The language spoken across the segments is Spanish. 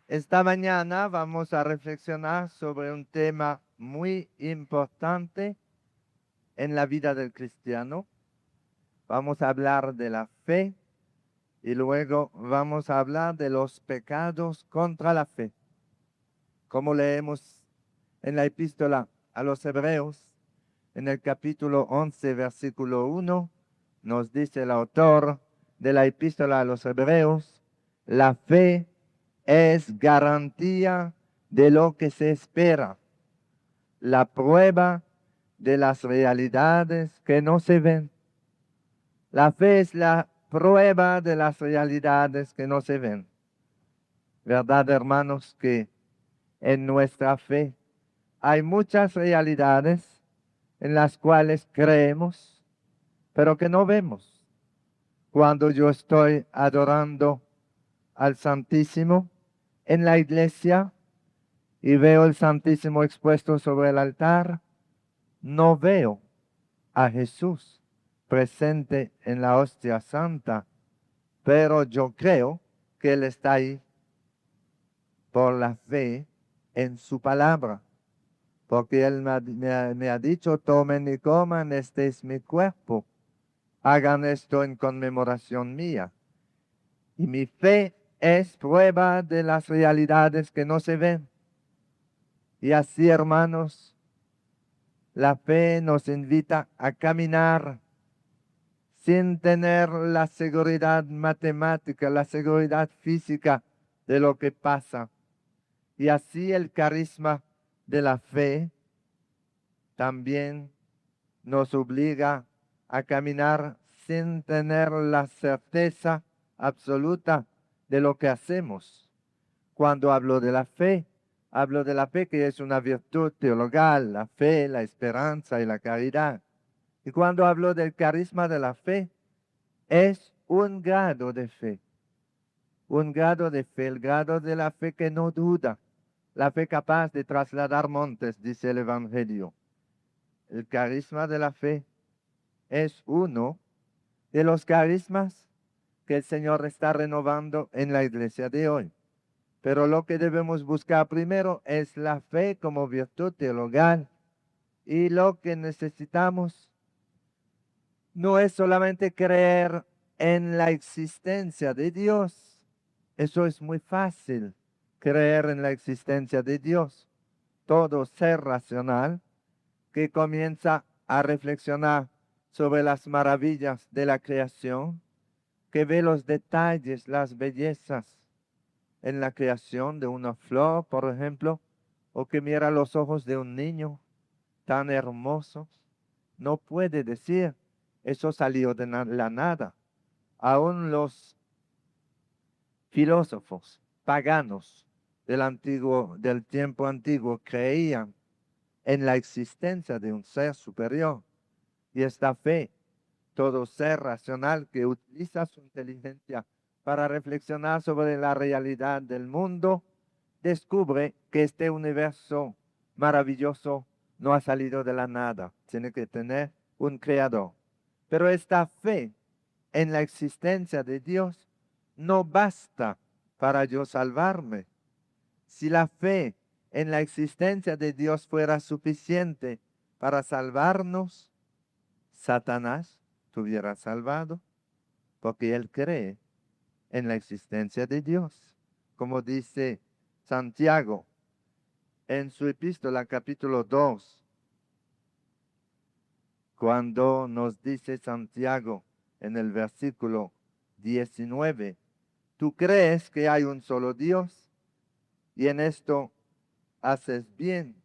Esta mañana vamos a reflexionar sobre un tema muy importante en la vida del cristiano. Vamos a hablar de la fe y luego vamos a hablar de los pecados contra la fe. Como leemos en la epístola a los Hebreos, en el capítulo 11, versículo 1, nos dice el autor de la epístola a los Hebreos: la fe es garantía de lo que se espera, la prueba de las realidades que no se ven. La fe es la prueba de las realidades que no se ven. ¿Verdad, hermanos, que en nuestra fe hay muchas realidades en las cuales creemos, pero que no vemos? Cuando yo estoy adorando al Santísimo en la iglesia y veo el Santísimo expuesto sobre el altar, no veo a Jesús presente en la hostia santa, pero yo creo que Él está ahí por la fe en su palabra, porque Él me ha dicho: tomen y coman, este es mi cuerpo, hagan esto en conmemoración mía. Y mi fe es prueba de las realidades que no se ven. Y así, hermanos, la fe nos invita a caminar sin tener la seguridad matemática, la seguridad física de lo que pasa. Y así el carisma de la fe también nos obliga a caminar sin tener la certeza absoluta de lo que hacemos. Cuando hablo de la fe que es una virtud teologal, la fe, la esperanza y la caridad. Y cuando hablo del carisma de la fe, es un grado de fe. Un grado de fe, el grado de la fe que no duda. La fe capaz de trasladar montes, dice el Evangelio. El carisma de la fe es uno de los carismas que el Señor está renovando en la iglesia de hoy. Pero lo que debemos buscar primero es la fe como virtud teologal. Y lo que necesitamos no es solamente creer en la existencia de Dios. Eso es muy fácil, creer en la existencia de Dios. Todo ser racional que comienza a reflexionar sobre las maravillas de la creación, que ve los detalles, las bellezas en la creación de una flor, por ejemplo, o que mira los ojos de un niño tan hermosos, no puede decir: eso salió de la nada. Aún los filósofos paganos del tiempo antiguo creían en la existencia de un ser superior. Y esta fe, todo ser racional que utiliza su inteligencia para reflexionar sobre la realidad del mundo, descubre que este universo maravilloso no ha salido de la nada, tiene que tener un creador. Pero esta fe en la existencia de Dios no basta para yo salvarme. Si la fe en la existencia de Dios fuera suficiente para salvarnos, Satanás estuviera salvado, porque él cree en la existencia de Dios. Como dice Santiago en su epístola capítulo 2, cuando nos dice Santiago en el versículo 19, tú crees que hay un solo Dios y en esto haces bien,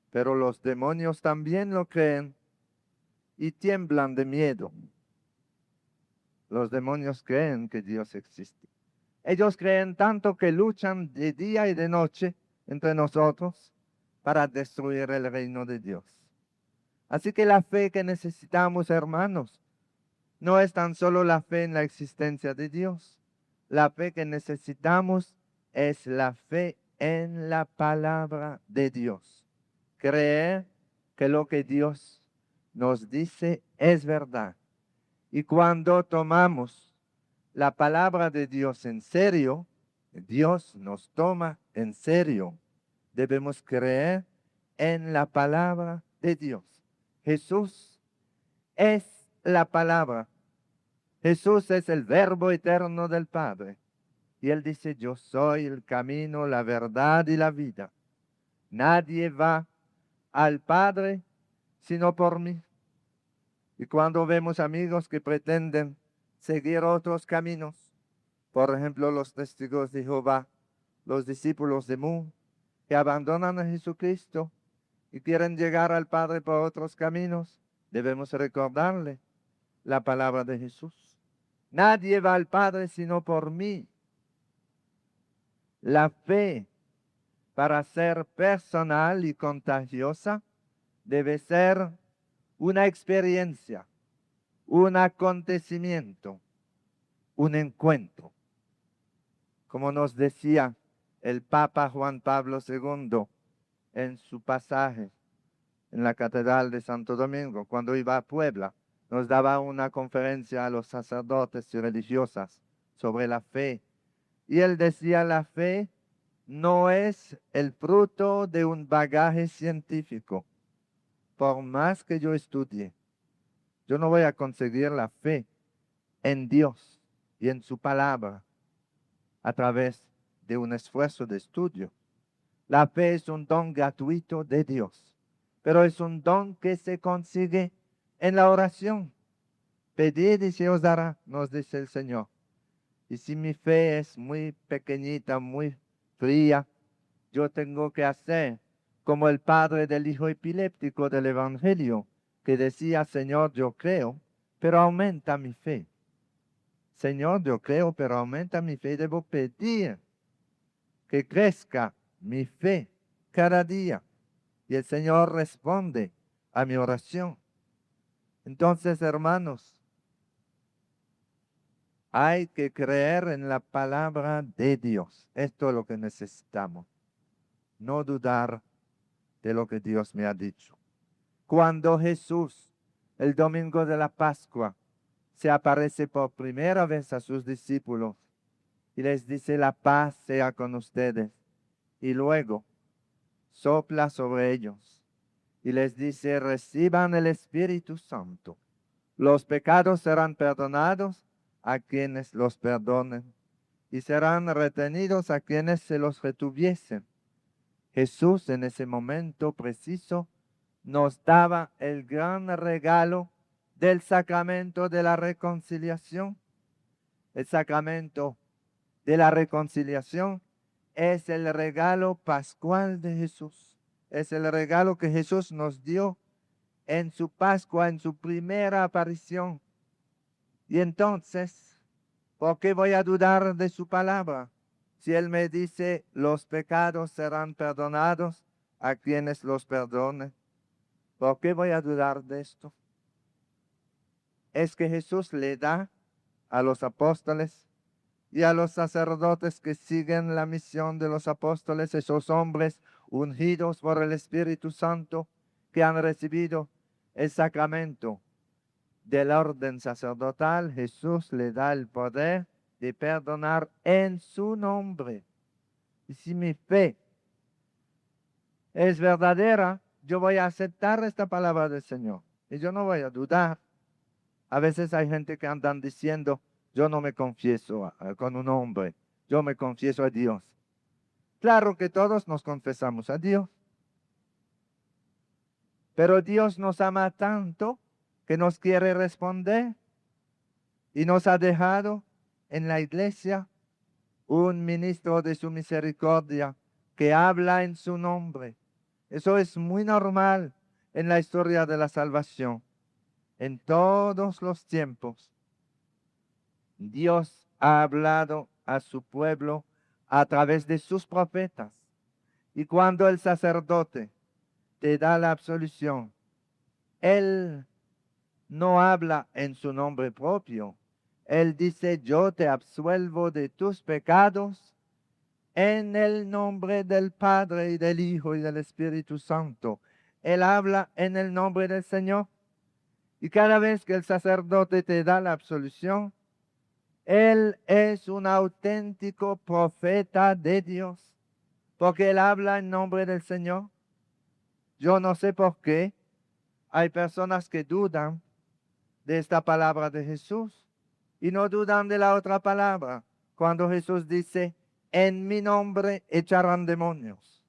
pero los demonios también lo creen y tiemblan de miedo. Los demonios creen que Dios existe. Ellos creen tanto que luchan de día y de noche entre nosotros para destruir el reino de Dios. Así que la fe que necesitamos, hermanos, no es tan solo la fe en la existencia de Dios. La fe que necesitamos es la fe en la palabra de Dios. Creer que lo que Dios nos dice es verdad. Y cuando tomamos la palabra de Dios en serio, Dios nos toma en serio. Debemos creer en la palabra de Dios. Jesús es la palabra. Jesús es el verbo eterno del Padre. Y Él dice, yo soy el camino, la verdad y la vida. Nadie va al Padre sino por mí. Y cuando vemos amigos que pretenden seguir otros caminos, por ejemplo, los testigos de Jehová, los discípulos de Mu, que abandonan a Jesucristo y quieren llegar al Padre por otros caminos, debemos recordarle la palabra de Jesús. Nadie va al Padre sino por mí. La fe, para ser personal y contagiosa, debe ser una experiencia, un acontecimiento, un encuentro. Como nos decía el Papa Juan Pablo II en su pasaje en la Catedral de Santo Domingo, cuando iba a Puebla, nos daba una conferencia a los sacerdotes y religiosas sobre la fe. Y él decía, la fe no es el fruto de un bagaje científico. Por más que yo estudie, yo no voy a conseguir la fe en Dios y en su palabra a través de un esfuerzo de estudio. La fe es un don gratuito de Dios, pero es un don que se consigue en la oración. Pedid y se os dará, nos dice el Señor. Y si mi fe es muy pequeñita, muy fría, yo tengo que hacer como el padre del hijo epiléptico del Evangelio, que decía, Señor, yo creo, pero aumenta mi fe. Señor, yo creo, pero aumenta mi fe. Debo pedir que crezca mi fe cada día. Y el Señor responde a mi oración. Entonces, hermanos, hay que creer en la palabra de Dios. Esto es lo que necesitamos. No dudar de lo que Dios me ha dicho. Cuando Jesús, el domingo de la Pascua, se aparece por primera vez a sus discípulos y les dice, la paz sea con ustedes. Y luego sopla sobre ellos y les dice, reciban el Espíritu Santo. Los pecados serán perdonados a quienes los perdonen y serán retenidos a quienes se los retuviesen. Jesús en ese momento preciso nos daba el gran regalo del sacramento de la reconciliación. El sacramento de la reconciliación es el regalo pascual de Jesús. Es el regalo que Jesús nos dio en su Pascua, en su primera aparición. Y entonces, ¿por qué voy a dudar de su palabra? Si Él me dice, los pecados serán perdonados a quienes los perdonen. ¿Por qué voy a dudar de esto? Es que Jesús le da a los apóstoles y a los sacerdotes que siguen la misión de los apóstoles, esos hombres ungidos por el Espíritu Santo que han recibido el sacramento del orden sacerdotal. Jesús le da el poder de perdonar en su nombre. Y si mi fe es verdadera, yo voy a aceptar esta palabra del Señor y yo no voy a dudar. A veces hay gente que andan diciendo, yo no me confieso con un hombre, yo me confieso a Dios. Claro que todos nos confesamos a Dios, pero Dios nos ama tanto que nos quiere responder y nos ha dejado en la iglesia un ministro de su misericordia que habla en su nombre. Eso es muy normal en la historia de la salvación. En todos los tiempos, Dios ha hablado a su pueblo a través de sus profetas. Y cuando el sacerdote te da la absolución, Él no habla en su nombre propio. Él dice, yo te absuelvo de tus pecados en el nombre del Padre y del Hijo y del Espíritu Santo. Él habla en el nombre del Señor. Y cada vez que el sacerdote te da la absolución, Él es un auténtico profeta de Dios, porque Él habla en nombre del Señor. Yo no sé por qué hay personas que dudan de esta palabra de Jesús y no dudan de la otra palabra. Cuando Jesús dice, en mi nombre echarán demonios.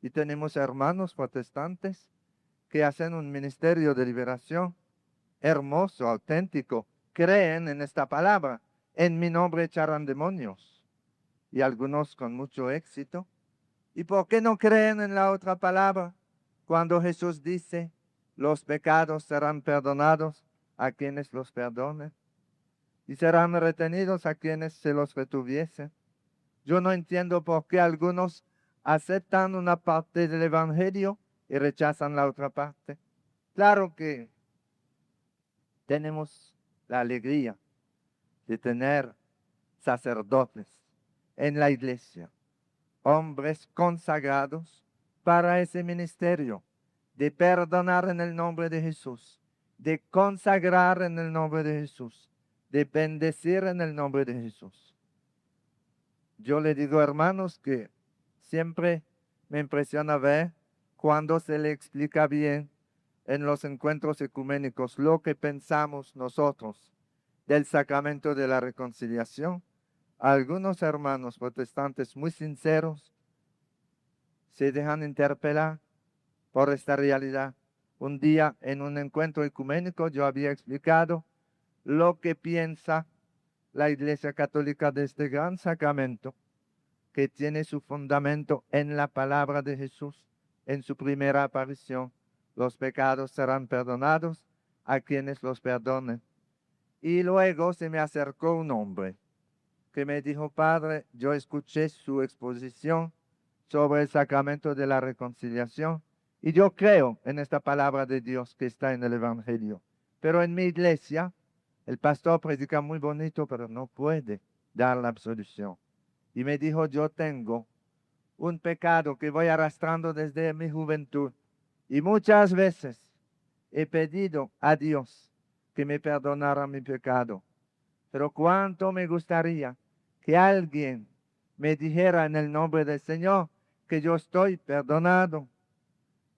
Y tenemos hermanos protestantes que hacen un ministerio de liberación hermoso, auténtico. Creen en esta palabra. En mi nombre echarán demonios. Y algunos con mucho éxito. ¿Y por qué no creen en la otra palabra? Cuando Jesús dice, los pecados serán perdonados a quienes los perdonen y serán retenidos a quienes se los retuviesen. Yo no entiendo por qué algunos aceptan una parte del Evangelio y rechazan la otra parte. Claro que tenemos la alegría de tener sacerdotes en la iglesia, hombres consagrados para ese ministerio, de perdonar en el nombre de Jesús, de consagrar en el nombre de Jesús, de bendecir en el nombre de Jesús. Yo le digo, hermanos, que siempre me impresiona ver cuando se le explica bien en los encuentros ecuménicos lo que pensamos nosotros del sacramento de la reconciliación. Algunos hermanos protestantes muy sinceros se dejan interpelar por esta realidad. Un día en un encuentro ecuménico yo había explicado lo que piensa la Iglesia Católica de este gran sacramento, que tiene su fundamento en la palabra de Jesús, en su primera aparición. Los pecados serán perdonados a quienes los perdonen. Y luego se me acercó un hombre que me dijo, padre, yo escuché su exposición sobre el sacramento de la reconciliación y yo creo en esta palabra de Dios que está en el Evangelio. Pero en mi iglesia, el pastor predica muy bonito, pero no puede dar la absolución. Y me dijo, yo tengo un pecado que voy arrastrando desde mi juventud. Y muchas veces he pedido a Dios que me perdonara mi pecado. Pero cuánto me gustaría que alguien me dijera en el nombre del Señor que yo estoy perdonado.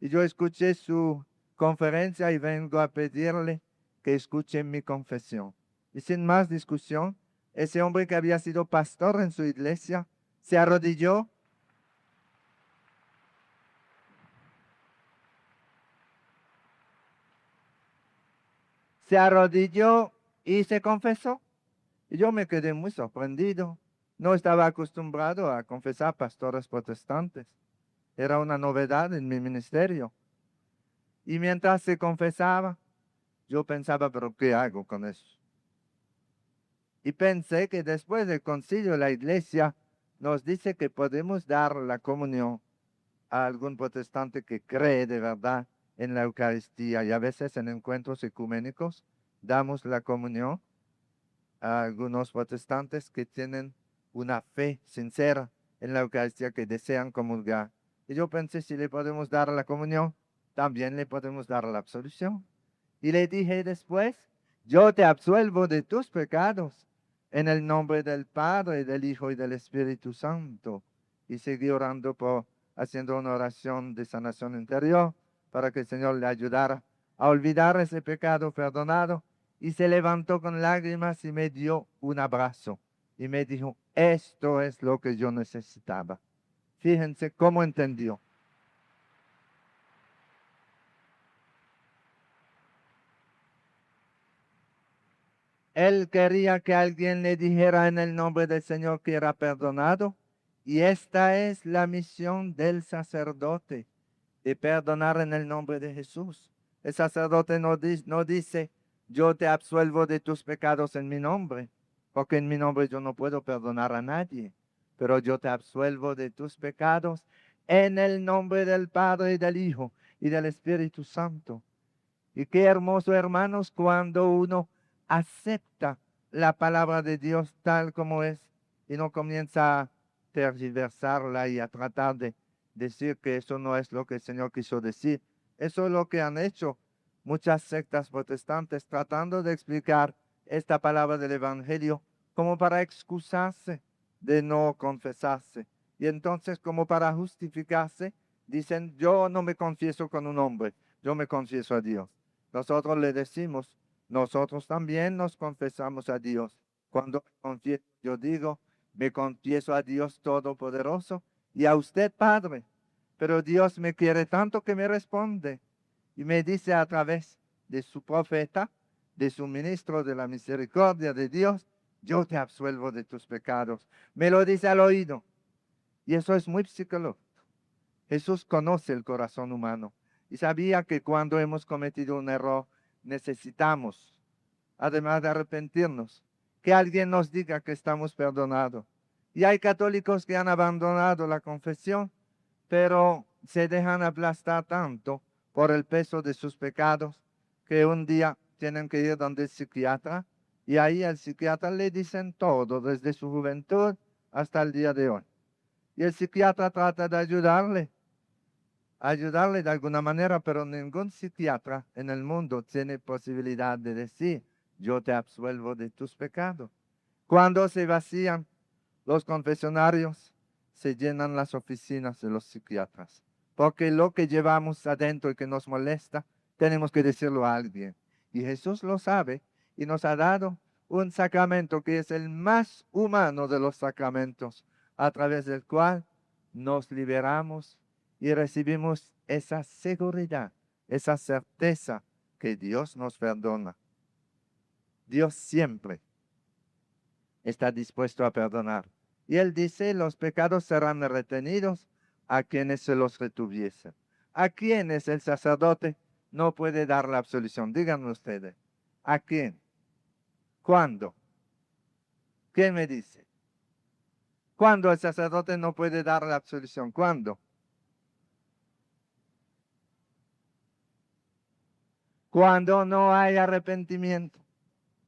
Y yo escuché su conferencia y vengo a pedirle que escuche mi confesión. Y sin más discusión, ese hombre que había sido pastor en su iglesia se arrodilló y se confesó. Y yo me quedé muy sorprendido. No estaba acostumbrado a confesar pastores protestantes. Era una novedad en mi ministerio. Y mientras se confesaba, yo pensaba, pero ¿qué hago con eso? Y pensé que después del concilio la iglesia nos dice que podemos dar la comunión a algún protestante que cree de verdad en la Eucaristía. Y a veces en encuentros ecuménicos damos la comunión a algunos protestantes que tienen una fe sincera en la Eucaristía, que desean comulgar. Y yo pensé, si le podemos dar la comunión, también le podemos dar la absolución. Y le dije después, yo te absuelvo de tus pecados en el nombre del Padre, del Hijo y del Espíritu Santo. Y seguí orando haciendo una oración de sanación interior para que el Señor le ayudara a olvidar ese pecado perdonado. Y se levantó con lágrimas y me dio un abrazo. Y me dijo, esto es lo que yo necesitaba. Fíjense cómo entendió. Él quería que alguien le dijera en el nombre del Señor que era perdonado. Y esta es la misión del sacerdote, de perdonar en el nombre de Jesús. El sacerdote no dice, yo te absuelvo de tus pecados en mi nombre, porque en mi nombre yo no puedo perdonar a nadie. Pero yo te absuelvo de tus pecados en el nombre del Padre y del Hijo y del Espíritu Santo. Y qué hermoso, hermanos, cuando uno acepta la palabra de Dios tal como es y no comienza a tergiversarla y a tratar de decir que eso no es lo que el Señor quiso decir. Eso es lo que han hecho muchas sectas protestantes, tratando de explicar esta palabra del Evangelio como para excusarse de no confesarse. Y entonces, como para justificarse, dicen, yo no me confieso con un hombre, yo me confieso a Dios. Nosotros le decimos, nosotros también nos confesamos a Dios. Cuando me confieso, yo digo, me confieso a Dios Todopoderoso y a usted, Padre. Pero Dios me quiere tanto que me responde y me dice a través de su profeta, de su ministro de la misericordia de Dios, yo te absuelvo de tus pecados. Me lo dice al oído. Y eso es muy psicológico. Jesús conoce el corazón humano y sabía que cuando hemos cometido un error necesitamos, además de arrepentirnos, que alguien nos diga que estamos perdonados. Y hay católicos que han abandonado la confesión, pero se dejan aplastar tanto por el peso de sus pecados que un día tienen que ir donde el psiquiatra y ahí el psiquiatra le dicen todo desde su juventud hasta el día de hoy. Y el psiquiatra trata de ayudarle de alguna manera, pero ningún psiquiatra en el mundo tiene posibilidad de decir, yo te absuelvo de tus pecados. Cuando se vacían los confesionarios, se llenan las oficinas de los psiquiatras. Porque lo que llevamos adentro y que nos molesta, tenemos que decirlo a alguien. Y Jesús lo sabe y nos ha dado un sacramento que es el más humano de los sacramentos, a través del cual nos liberamos y recibimos esa seguridad, esa certeza que Dios nos perdona. Dios siempre está dispuesto a perdonar. Y él dice, los pecados serán retenidos a quienes se los retuviesen. ¿A quienes el sacerdote no puede dar la absolución? Díganme ustedes. ¿A quién? ¿Cuándo? ¿Quién me dice? ¿Cuándo el sacerdote no puede dar la absolución? ¿Cuándo? Cuando no hay arrepentimiento.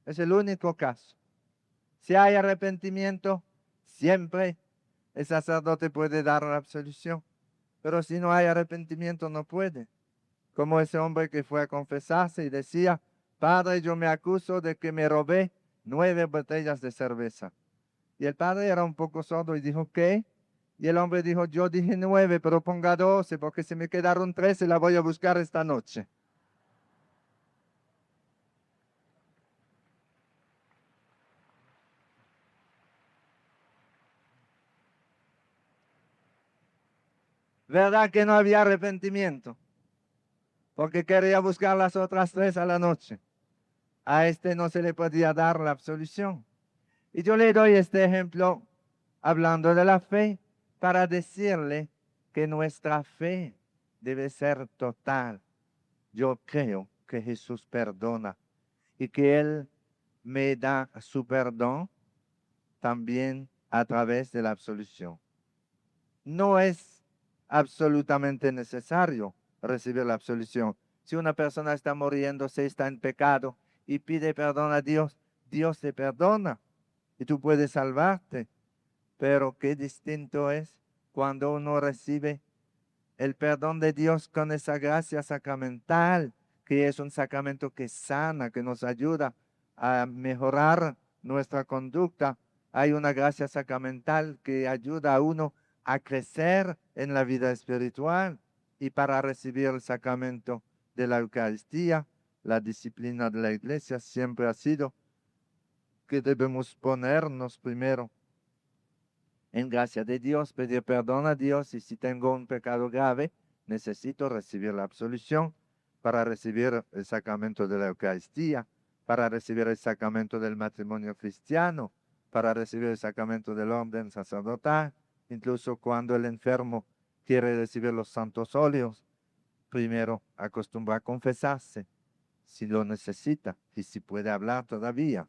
Es el único caso. Si hay arrepentimiento, siempre el sacerdote puede dar la absolución. Pero si no hay arrepentimiento, no puede. Como ese hombre que fue a confesarse y decía, Padre, yo me acuso de que me robé 9 botellas de cerveza. Y el padre era un poco sordo y dijo, ¿qué? Y el hombre dijo, yo dije 9, pero ponga 12, porque si me quedaron 13, la voy a buscar esta noche. ¿Verdad que no había arrepentimiento? Porque quería buscar las otras 3 a la noche. A este no se le podía dar la absolución. Y yo le doy este ejemplo hablando de la fe para decirle que nuestra fe debe ser total. Yo creo que Jesús perdona y que Él me da su perdón también a través de la absolución. No es absolutamente necesario recibir la absolución. Si una persona está muriéndose, está en pecado y pide perdón a Dios, Dios te perdona y tú puedes salvarte. Pero qué distinto es cuando uno recibe el perdón de Dios con esa gracia sacramental, que es un sacramento que sana, que nos ayuda a mejorar nuestra conducta. Hay una gracia sacramental que ayuda a uno a crecer en la vida espiritual. Y para recibir el sacramento de la Eucaristía, la disciplina de la Iglesia siempre ha sido que debemos ponernos primero en gracia de Dios, pedir perdón a Dios, y si tengo un pecado grave, necesito recibir la absolución para recibir el sacramento de la Eucaristía, para recibir el sacramento del matrimonio cristiano, para recibir el sacramento del orden sacerdotal, incluso cuando el enfermo quiere recibir los santos óleos, primero acostumbra a confesarse, si lo necesita y si puede hablar todavía.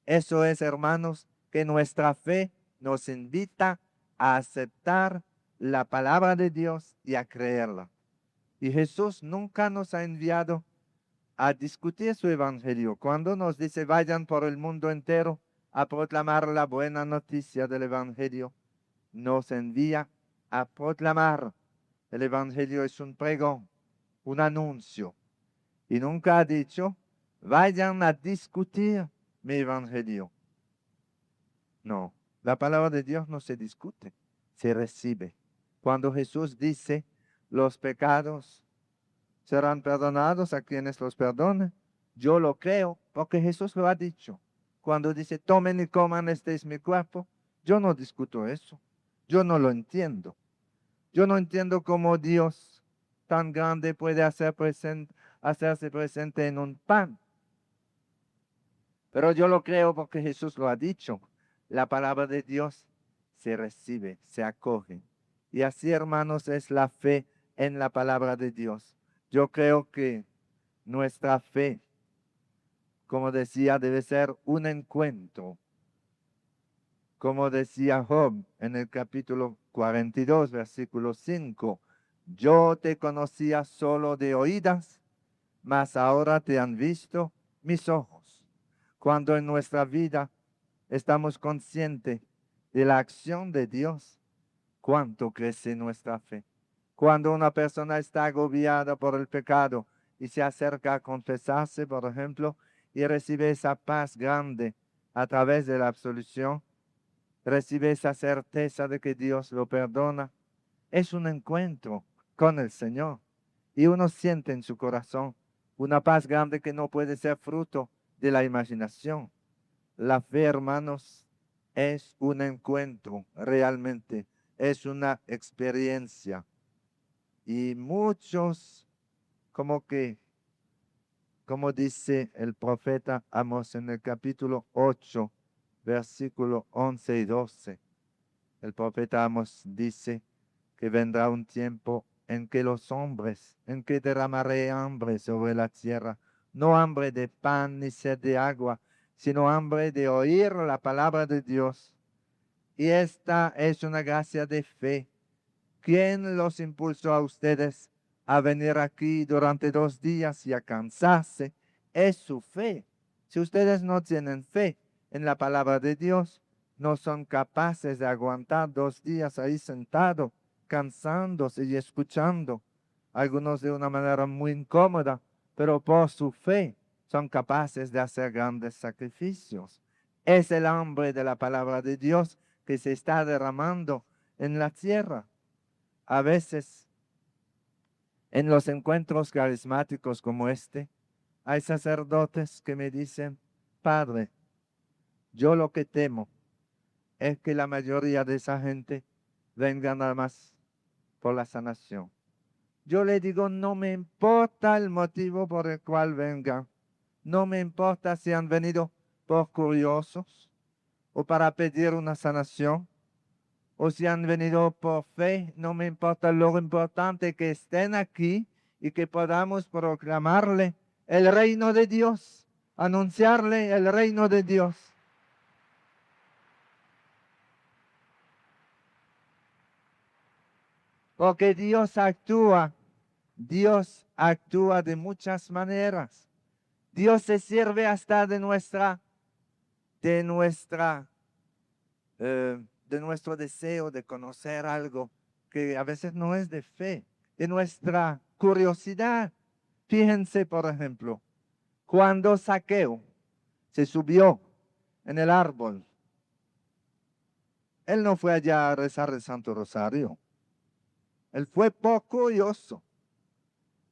Eso es, hermanos, que nuestra fe nos invita a aceptar la palabra de Dios y a creerla. Y Jesús nunca nos ha enviado a discutir su evangelio. Cuando nos dice vayan por el mundo entero a proclamar la buena noticia del evangelio, nos envía a proclamar. El evangelio es un pregón, un anuncio. Y nunca ha dicho vayan a discutir mi evangelio. No, la palabra de Dios no se discute, se recibe. Cuando Jesús dice, los pecados serán perdonados a quienes los perdonen, yo lo creo porque Jesús lo ha dicho. Cuando dice, tomen y coman, este es mi cuerpo, yo no discuto eso. Yo no lo entiendo. Yo no entiendo cómo Dios tan grande puede hacerse presente en un pan. Pero yo lo creo porque Jesús lo ha dicho. La palabra de Dios se recibe, se acoge. Y así, hermanos, es la fe en la palabra de Dios. Yo creo que nuestra fe, como decía, debe ser un encuentro. Como decía Job en el capítulo 42, versículo 5, yo te conocía solo de oídas, mas ahora te han visto mis ojos. Cuando en nuestra vida estamos conscientes de la acción de Dios, cuánto crece nuestra fe. Cuando una persona está agobiada por el pecado y se acerca a confesarse, por ejemplo, y recibe esa paz grande a través de la absolución, recibe esa certeza de que Dios lo perdona, es un encuentro con el Señor. Y uno siente en su corazón una paz grande que no puede ser fruto de la imaginación. La fe, hermanos, es un encuentro realmente, es una experiencia. Y muchos, como dice el profeta Amós en el capítulo 8, versículo 11 y 12, el profeta Amós dice que vendrá un tiempo en que los hombres, en que derramaré hambre sobre la tierra, no hambre de pan ni sed de agua, sino hambre de oír la palabra de Dios. Y esta es una gracia de fe. ¿Quién los impulsó a ustedes a venir aquí durante 2 días y a cansarse? Es su fe. Si ustedes no tienen fe en la palabra de Dios, no son capaces de aguantar 2 días ahí sentados, cansándose y escuchando. Algunos de una manera muy incómoda, pero por su fe son capaces de hacer grandes sacrificios. Es el hambre de la palabra de Dios que se está derramando en la tierra. A veces, en los encuentros carismáticos como este, hay sacerdotes que me dicen, Padre, yo lo que temo es que la mayoría de esa gente venga nada más por la sanación. Yo le digo, no me importa el motivo por el cual vengan. No me importa si han venido por curiosos o para pedir una sanación, o si han venido por fe, no me importa. Lo importante es que estén aquí y que podamos proclamarle el reino de Dios, anunciarle el reino de Dios. Porque Dios actúa de muchas maneras. Dios se sirve hasta de nuestro deseo de conocer algo que a veces no es de fe, de nuestra curiosidad. Fíjense, por ejemplo, cuando Zaqueo se subió en el árbol, él no fue allá a rezar el Santo Rosario. Él fue poco curioso.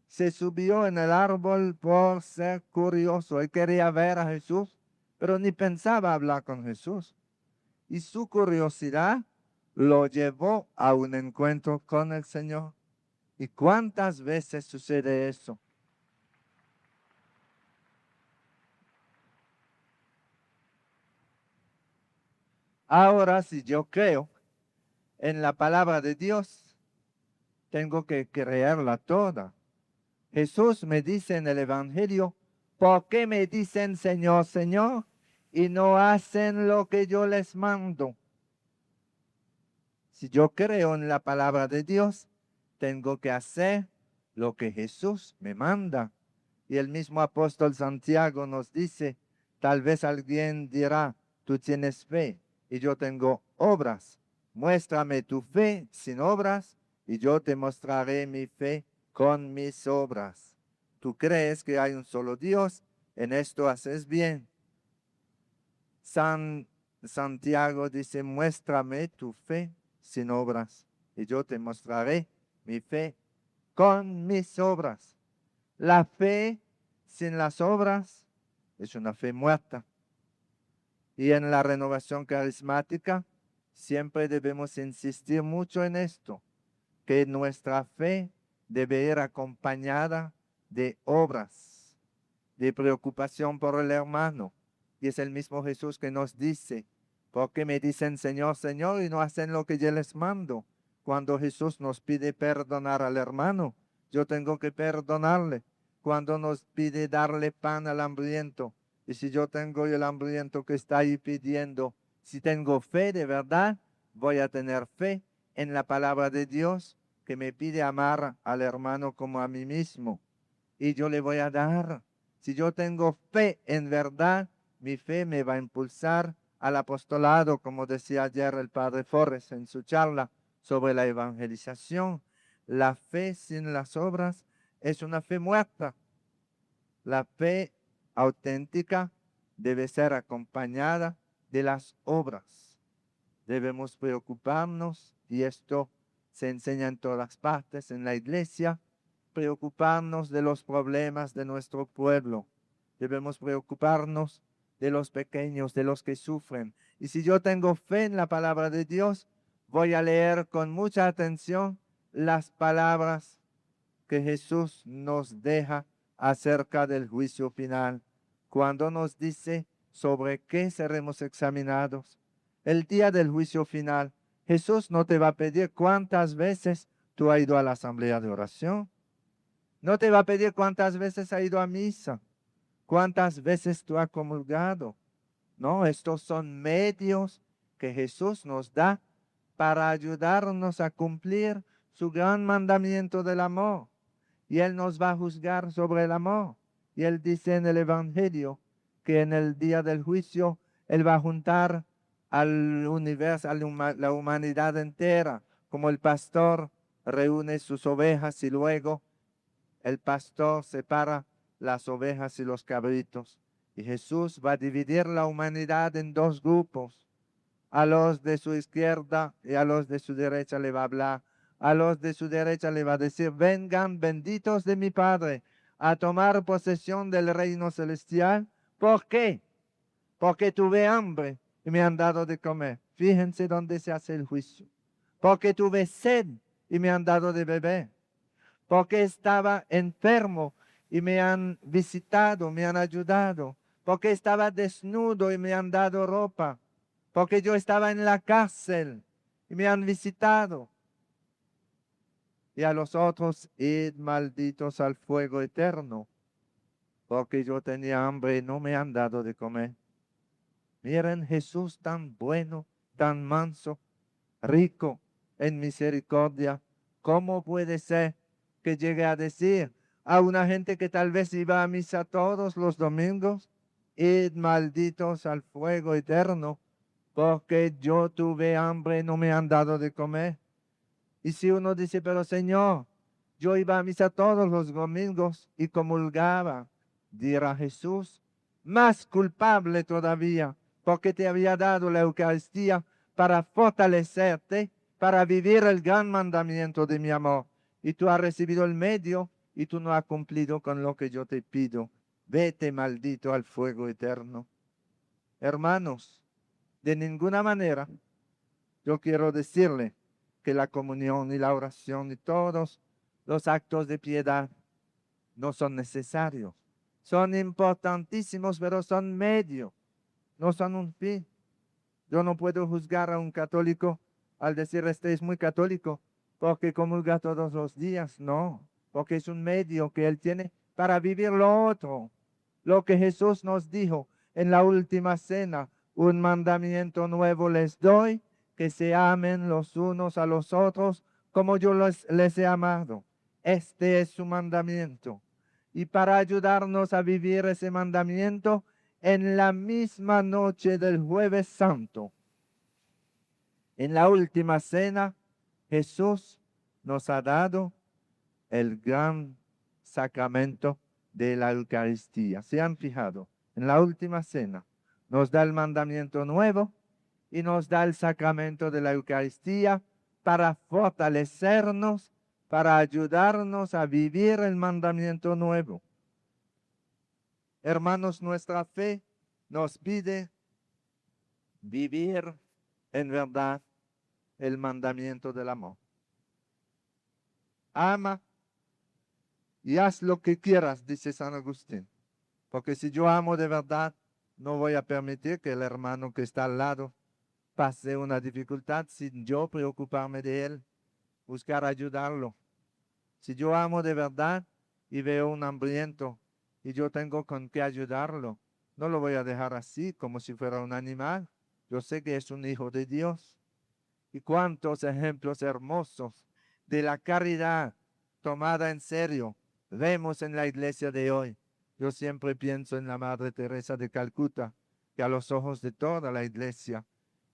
Se subió en el árbol por ser curioso. Él quería ver a Jesús, pero ni pensaba hablar con Jesús. Y su curiosidad lo llevó a un encuentro con el Señor. ¿Y cuántas veces sucede eso? Ahora, si yo creo en la palabra de Dios, tengo que creerla toda. Jesús me dice en el Evangelio, ¿por qué me dicen Señor, Señor? Y no hacen lo que yo les mando. Si yo creo en la palabra de Dios, tengo que hacer lo que Jesús me manda. Y el mismo apóstol Santiago nos dice, tal vez alguien dirá, tú tienes fe y yo tengo obras. Muéstrame tu fe sin obras y yo te mostraré mi fe con mis obras. Tú crees que hay un solo Dios, en esto haces bien. San Santiago dice, muéstrame tu fe sin obras y yo te mostraré mi fe con mis obras. La fe sin las obras es una fe muerta. Y en la renovación carismática siempre debemos insistir mucho en esto, que nuestra fe debe ir acompañada de obras, de preocupación por el hermano. Y es el mismo Jesús que nos dice, ¿por qué me dicen Señor, Señor y no hacen lo que yo les mando? Cuando Jesús nos pide perdonar al hermano, yo tengo que perdonarle. Cuando nos pide darle pan al hambriento, y si yo tengo el hambriento que está ahí pidiendo, si tengo fe de verdad, voy a tener fe en la palabra de Dios que me pide amar al hermano como a mí mismo. Y yo le voy a dar. Si yo tengo fe en verdad, mi fe me va a impulsar al apostolado, como decía ayer el padre Forres en su charla sobre la evangelización. La fe sin las obras es una fe muerta. La fe auténtica debe ser acompañada de las obras. Debemos preocuparnos, y esto se enseña en todas partes en la iglesia, preocuparnos de los problemas de nuestro pueblo. Debemos preocuparnos de los pequeños, de los que sufren. Y si yo tengo fe en la palabra de Dios, voy a leer con mucha atención las palabras que Jesús nos deja acerca del juicio final, cuando nos dice sobre qué seremos examinados. El día del juicio final, Jesús no te va a pedir cuántas veces tú has ido a la asamblea de oración. No te va a pedir cuántas veces has ido a misa, cuántas veces tú has comulgado. No, estos son medios que Jesús nos da para ayudarnos a cumplir su gran mandamiento del amor. Y Él nos va a juzgar sobre el amor. Y Él dice en el Evangelio que en el día del juicio Él va a juntar al universo, a la humanidad entera, como el pastor reúne sus ovejas y luego el pastor separa las ovejas y los cabritos. Y Jesús va a dividir la humanidad en dos grupos. A los de su izquierda y a los de su derecha le va a hablar. A los de su derecha le va a decir, vengan benditos de mi Padre a tomar posesión del reino celestial. ¿Por qué? Porque tuve hambre y me han dado de comer. Fíjense dónde se hace el juicio. Porque tuve sed y me han dado de beber. Porque estaba enfermo y me han visitado, me han ayudado. Porque estaba desnudo y me han dado ropa. Porque yo estaba en la cárcel y me han visitado. Y a los otros, id malditos al fuego eterno, porque yo tenía hambre y no me han dado de comer. Miren Jesús tan bueno, tan manso, rico en misericordia. ¿Cómo puede ser que llegue a decir a una gente que tal vez iba a misa todos los domingos, id malditos al fuego eterno, porque yo tuve hambre y no me han dado de comer? Y si uno dice, pero Señor, yo iba a misa todos los domingos y comulgaba, dirá Jesús, más culpable todavía, porque te había dado la Eucaristía para fortalecerte, para vivir el gran mandamiento de mi amor. Y tú has recibido el medio y tú no has cumplido con lo que yo te pido. Vete maldito al fuego eterno. Hermanos, de ninguna manera yo quiero decirle que la comunión y la oración y todos los actos de piedad no son necesarios. Son importantísimos, pero son medio, no son un fin. Yo no puedo juzgar a un católico al decir este es muy católico porque comulga todos los días. No, porque es un medio que él tiene para vivir lo otro. Lo que Jesús nos dijo en la última cena, un mandamiento nuevo les doy, que se amen los unos a los otros como yo les he amado. Este es su mandamiento. Y para ayudarnos a vivir ese mandamiento, en la misma noche del Jueves Santo, en la última cena, Jesús nos ha dado el gran sacramento de la Eucaristía. ¿Se han fijado? En la última cena nos da el mandamiento nuevo y nos da el sacramento de la Eucaristía para fortalecernos, para ayudarnos a vivir el mandamiento nuevo. Hermanos, nuestra fe nos pide vivir en verdad el mandamiento del amor. Ama y haz lo que quieras, dice San Agustín. Porque si yo amo de verdad, no voy a permitir que el hermano que está al lado pase una dificultad sin yo preocuparme de él, buscar ayudarlo. Si yo amo de verdad y veo un hambriento y yo tengo con qué ayudarlo, no lo voy a dejar así como si fuera un animal. Yo sé que es un hijo de Dios. Y cuántos ejemplos hermosos de la caridad tomada en serio vemos en la iglesia de hoy. Yo siempre pienso en la Madre Teresa de Calcuta, que a los ojos de toda la iglesia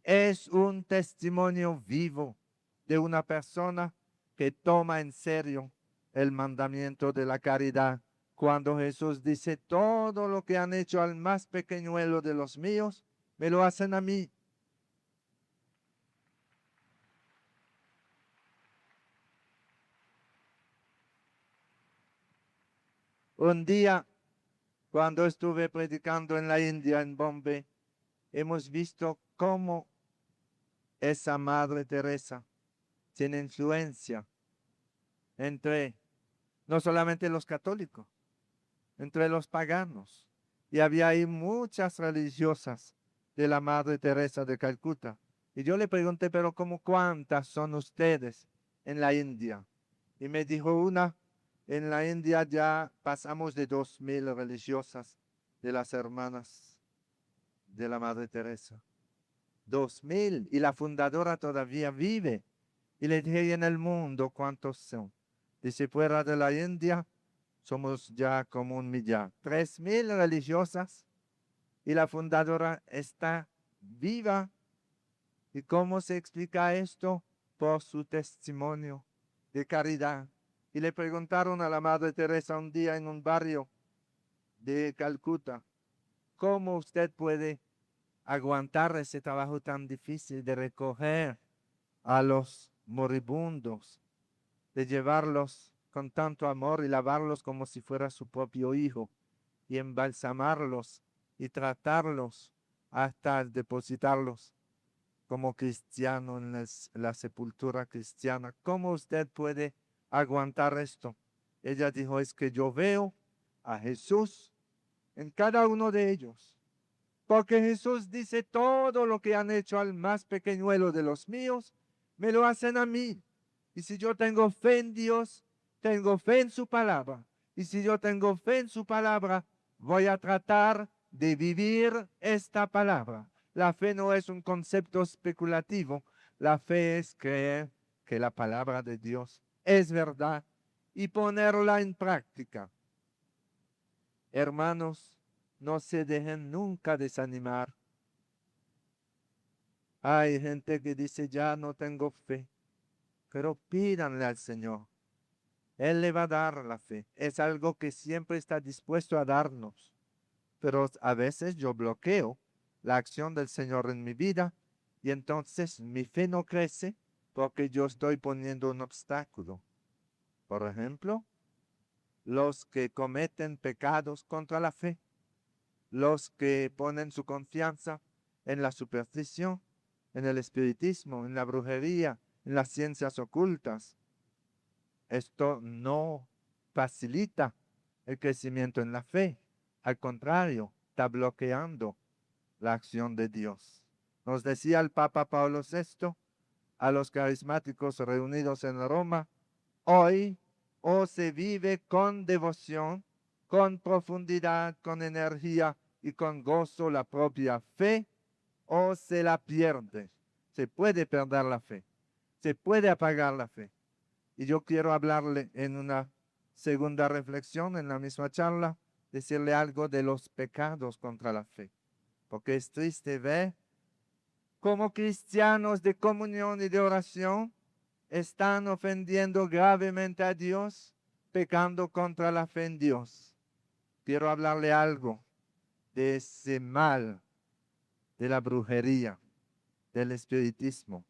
es un testimonio vivo de una persona que toma en serio el mandamiento de la caridad. Cuando Jesús dice, todo lo que han hecho al más pequeñuelo de los míos, me lo hacen a mí. Un día, cuando estuve predicando en la India, en Bombay, hemos visto cómo esa Madre Teresa tiene influencia entre no solamente los católicos, entre los paganos. Y había ahí muchas religiosas de la Madre Teresa de Calcuta. Y yo le pregunté, pero ¿cómo cuántas son ustedes en la India? Y me dijo una, en la India ya pasamos de 2000 religiosas de las hermanas de la Madre Teresa. 2000, y la fundadora todavía vive. Y le dije, ¿y en el mundo cuántos son? Dice, fuera de la India somos ya como 1 millón. 3000 religiosas y la fundadora está viva. ¿Y cómo se explica esto? Por su testimonio de caridad. Y le preguntaron a la Madre Teresa un día en un barrio de Calcuta, ¿cómo usted puede aguantar ese trabajo tan difícil de recoger a los moribundos, de llevarlos con tanto amor y lavarlos como si fuera su propio hijo, y embalsamarlos y tratarlos hasta depositarlos como cristiano en la sepultura cristiana? ¿Cómo usted puede aguantar esto? Ella dijo, es que yo veo a Jesús en cada uno de ellos. Porque Jesús dice, todo lo que han hecho al más pequeñuelo de los míos, me lo hacen a mí. Y si yo tengo fe en Dios, tengo fe en su palabra. Y si yo tengo fe en su palabra, voy a tratar de vivir esta palabra. La fe no es un concepto especulativo. La fe es creer que la palabra de Dios es verdad y ponerla en práctica. Hermanos, no se dejen nunca desanimar. Hay gente que dice, ya no tengo fe, pero pídanle al Señor. Él le va a dar la fe. Es algo que siempre está dispuesto a darnos. Pero a veces yo bloqueo la acción del Señor en mi vida y entonces mi fe no crece porque yo estoy poniendo un obstáculo. Por ejemplo, los que cometen pecados contra la fe, los que ponen su confianza en la superstición, en el espiritismo, en la brujería, en las ciencias ocultas. Esto no facilita el crecimiento en la fe. Al contrario, está bloqueando la acción de Dios. Nos decía el Papa Pablo VI a los carismáticos reunidos en Roma, hoy o se vive con devoción, con profundidad, con energía y con gozo la propia fe, o se la pierde. Se puede perder la fe, se puede apagar la fe. Y yo quiero hablarle en una segunda reflexión, en la misma charla, decirle algo de los pecados contra la fe. Porque es triste ver cómo cristianos de comunión y de oración están ofendiendo gravemente a Dios, pecando contra la fe en Dios. Quiero hablarle algo de ese mal, de la brujería. del espiritismo.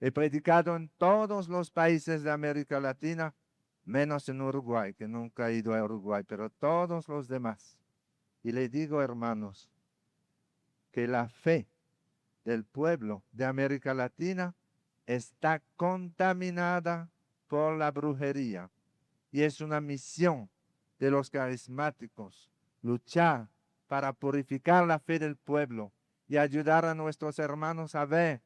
He predicado en todos los países de América Latina, menos en Uruguay, que nunca he ido a Uruguay, pero todos los demás. Y le digo, hermanos, que la fe del pueblo de América Latina está contaminada por la brujería. Y es una misión de los carismáticos luchar para purificar la fe del pueblo y ayudar a nuestros hermanos a ver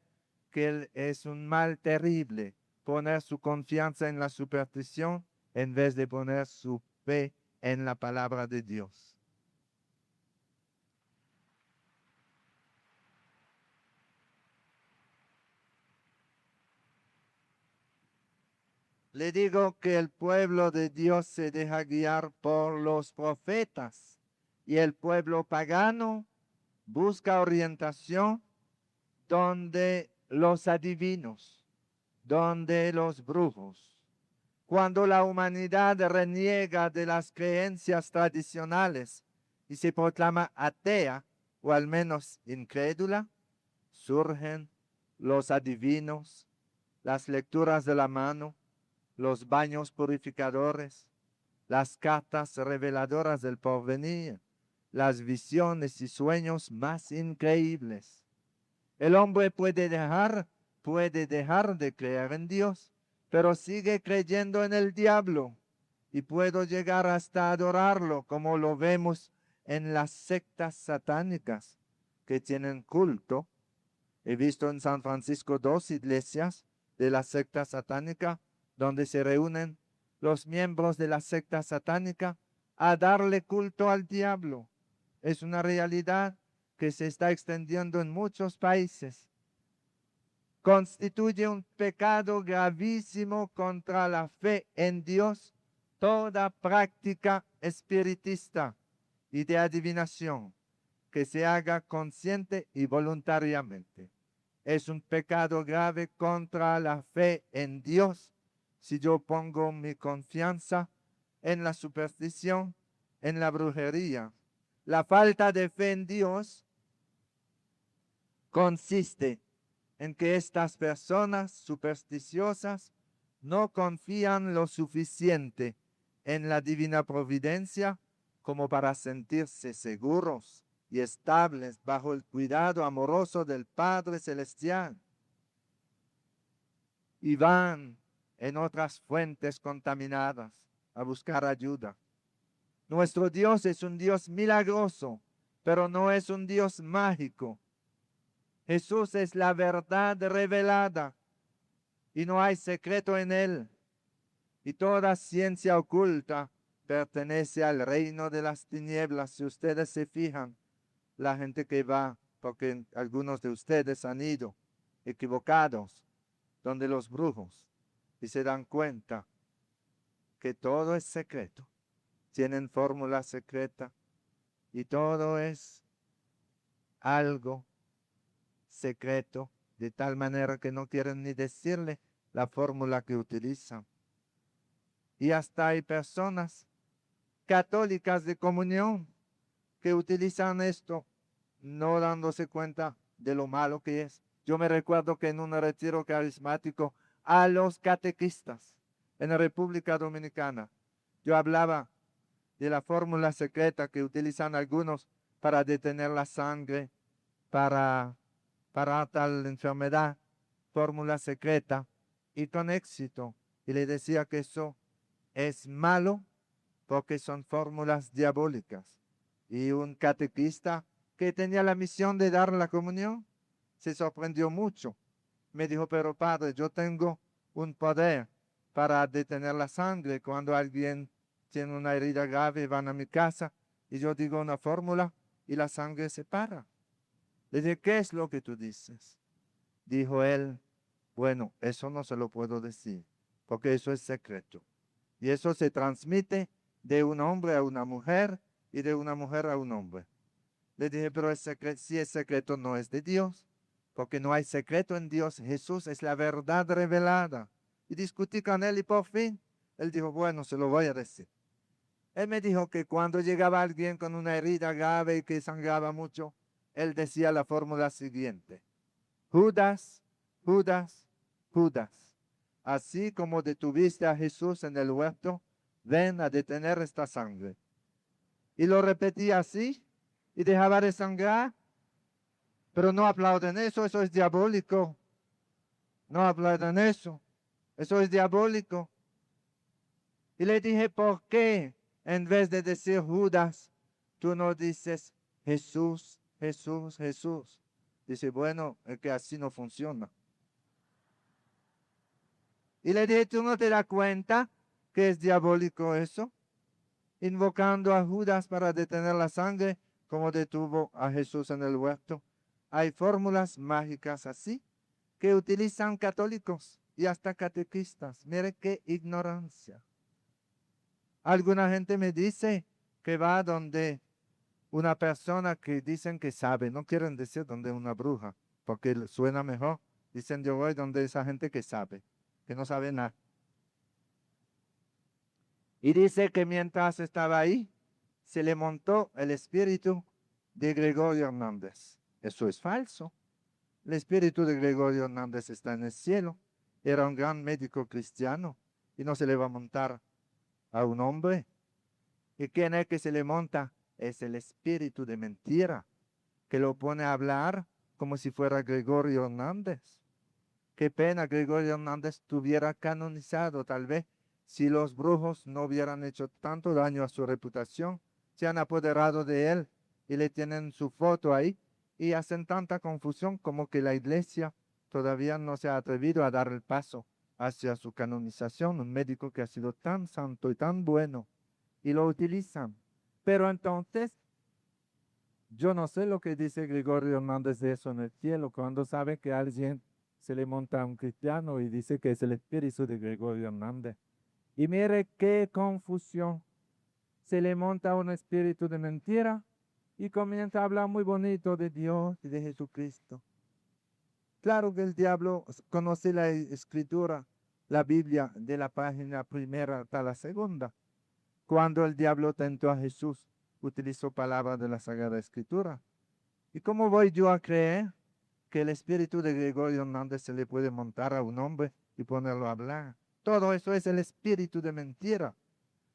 que es un mal terrible poner su confianza en la superstición en vez de poner su fe en la palabra de Dios. Le digo que el pueblo de Dios se deja guiar por los profetas y el pueblo pagano busca orientación donde los adivinos, donde los brujos. Cuando la humanidad reniega de las creencias tradicionales y se proclama atea o al menos incrédula, surgen los adivinos, las lecturas de la mano, los baños purificadores, las cartas reveladoras del porvenir, las visiones y sueños más increíbles. El hombre puede dejar de creer en Dios, pero sigue creyendo en el diablo y puedo llegar hasta adorarlo, como lo vemos en las sectas satánicas que tienen culto. He visto en San Francisco 2 iglesias de la secta satánica donde se reúnen los miembros de la secta satánica a darle culto al diablo. Es una realidad que se está extendiendo en muchos países. Constituye un pecado gravísimo contra la fe en Dios toda práctica espiritista y de adivinación que se haga consciente y voluntariamente. Es un pecado grave contra la fe en Dios si yo pongo mi confianza en la superstición, en la brujería. La falta de fe en Dios consiste en que estas personas supersticiosas no confían lo suficiente en la divina providencia como para sentirse seguros y estables bajo el cuidado amoroso del Padre Celestial. Y van en otras fuentes contaminadas a buscar ayuda. Nuestro Dios es un Dios milagroso, pero no es un Dios mágico. Jesús es la verdad revelada y no hay secreto en él. Y toda ciencia oculta pertenece al reino de las tinieblas. Si ustedes se fijan, la gente que va, porque algunos de ustedes han ido equivocados, donde los brujos, y se dan cuenta que todo es secreto. Tienen fórmula secreta y todo es algo secreto, de tal manera que no quieren ni decirle la fórmula que utilizan. Y hasta hay personas católicas de comunión que utilizan esto no dándose cuenta de lo malo que es. Yo me recuerdo que en un retiro carismático a los catequistas en la República Dominicana, yo hablaba de la fórmula secreta que utilizan algunos para detener la sangre, para tal enfermedad, fórmula secreta, y con éxito. Y le decía que eso es malo porque son fórmulas diabólicas. Y un catequista que tenía la misión de dar la comunión se sorprendió mucho. Me dijo, pero padre, yo tengo un poder para detener la sangre. Cuando alguien tiene una herida grave, van a mi casa y yo digo una fórmula y la sangre se para. Le dije, ¿qué es lo que tú dices? Dijo él, bueno, eso no se lo puedo decir, porque eso es secreto. Y eso se transmite de un hombre a una mujer y de una mujer a un hombre. Le dije, pero si es secreto no es de Dios, porque no hay secreto en Dios. Jesús es la verdad revelada. Y discutí con él y por fin, él dijo, bueno, se lo voy a decir. Él me dijo que cuando llegaba alguien con una herida grave y que sangraba mucho, él decía la fórmula siguiente. Judas, Judas, Judas, así como detuviste a Jesús en el huerto, ven a detener esta sangre. Y lo repetía así y dejaba de sangrar, pero no aplauden eso, eso es diabólico. No aplauden eso, eso es diabólico. Y le dije, ¿por qué en vez de decir Judas, tú no dices Jesús, Jesús, Jesús? Dice, bueno, es que así no funciona. Y le dije, ¿tú no te das cuenta que es diabólico eso? Invocando a Judas para detener la sangre, como detuvo a Jesús en el huerto. Hay fórmulas mágicas así que utilizan católicos y hasta catequistas. Mire qué ignorancia. Alguna gente me dice que va donde una persona que dicen que sabe, no quieren decir donde una bruja, porque suena mejor. Dicen yo voy donde esa gente que sabe, que no sabe nada. Y dice que mientras estaba ahí, se le montó el espíritu de Gregorio Hernández. Eso es falso. El espíritu de Gregorio Hernández está en el cielo. Era un gran médico cristiano y no se le va a montar a un hombre. ¿Y quién es que se le monta? Es el espíritu de mentira, que lo pone a hablar como si fuera Gregorio Hernández. Qué pena Gregorio Hernández estuviera canonizado, tal vez, si los brujos no hubieran hecho tanto daño a su reputación, se han apoderado de él y le tienen su foto ahí y hacen tanta confusión como que la iglesia todavía no se ha atrevido a dar el paso hacia su canonización, un médico que ha sido tan santo y tan bueno, y lo utilizan. Pero entonces, yo no sé lo que dice Gregorio Hernández de eso en el cielo, cuando sabe que alguien se le monta a un cristiano y dice que es el espíritu de Gregorio Hernández. Y mire qué confusión. Se le monta un espíritu de mentira y comienza a hablar muy bonito de Dios y de Jesucristo. Claro que el diablo conoce la escritura, la Biblia, de la página primera hasta la segunda. Cuando el diablo tentó a Jesús, utilizó palabras de la Sagrada Escritura. ¿Y cómo voy yo a creer que el espíritu de Gregorio Hernández se le puede montar a un hombre y ponerlo a hablar? Todo eso es el espíritu de mentira.